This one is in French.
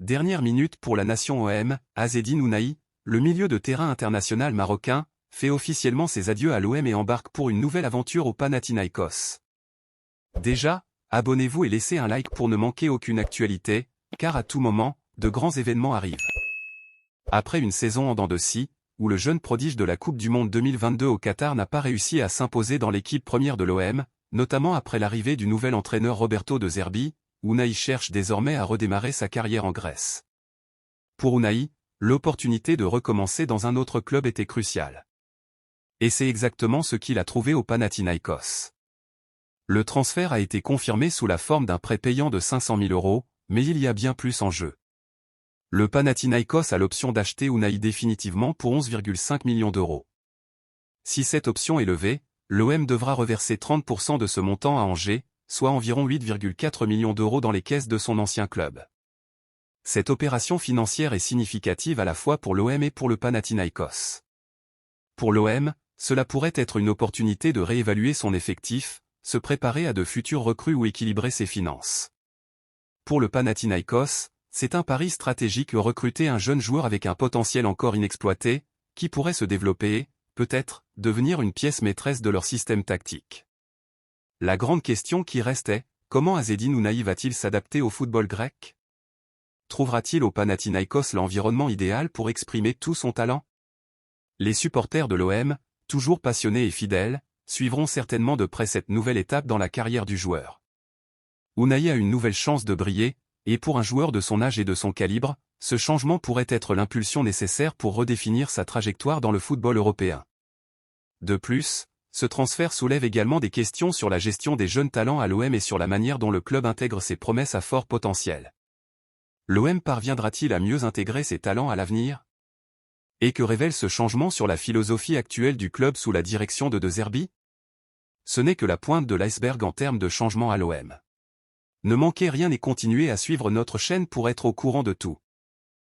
dernière minute pour la nation OM, Azzedine Ounahi, le milieu de terrain international marocain, fait officiellement ses adieux à l'OM et embarque pour une nouvelle aventure au Panathinaïkos. Déjà, abonnez-vous et laissez un like pour ne manquer aucune actualité, car à tout moment, de grands événements arrivent. Après une saison en dents de scie, où le jeune prodige de la Coupe du Monde 2022 au Qatar n'a pas réussi à s'imposer dans l'équipe première de l'OM, notamment après l'arrivée du nouvel entraîneur Roberto De Zerbi, Ounahi cherche désormais à redémarrer sa carrière en Grèce. Pour Ounahi, l'opportunité de recommencer dans un autre club était cruciale. Et c'est exactement ce qu'il a trouvé au Panathinaïkos. Le transfert a été confirmé sous la forme d'un prêt payant de 500 000 €, mais il y a bien plus en jeu. Le Panathinaïkos a l'option d'acheter Ounahi définitivement pour 11,5 millions €. Si cette option est levée, l'OM devra reverser 30% de ce montant à Angers, soit environ 8,4 millions € dans les caisses de son ancien club. Cette opération financière est significative à la fois pour l'OM et pour le Panathinaïkos. Pour l'OM, cela pourrait être une opportunité de réévaluer son effectif, se préparer à de futures recrues ou équilibrer ses finances. Pour le Panathinaïkos, c'est un pari stratégique de recruter un jeune joueur avec un potentiel encore inexploité, qui pourrait se développer et, peut-être, devenir une pièce maîtresse de leur système tactique. La grande question qui reste est, comment Azzedine Ounahi va-t-il s'adapter au football grec? Trouvera-t-il au Panathinaïkos l'environnement idéal pour exprimer tout son talent? Les supporters de l'OM, toujours passionnés et fidèles, suivront certainement de près cette nouvelle étape dans la carrière du joueur. Ounahi a une nouvelle chance de briller, et pour un joueur de son âge et de son calibre, ce changement pourrait être l'impulsion nécessaire pour redéfinir sa trajectoire dans le football européen. De plus, ce transfert soulève également des questions sur la gestion des jeunes talents à l'OM et sur la manière dont le club intègre ses promesses à fort potentiel. L'OM parviendra-t-il à mieux intégrer ses talents à l'avenir? Et que révèle ce changement sur la philosophie actuelle du club sous la direction de De Zerbi? Ce n'est que la pointe de l'iceberg en termes de changement à l'OM. Ne manquez rien et continuez à suivre notre chaîne pour être au courant de tout.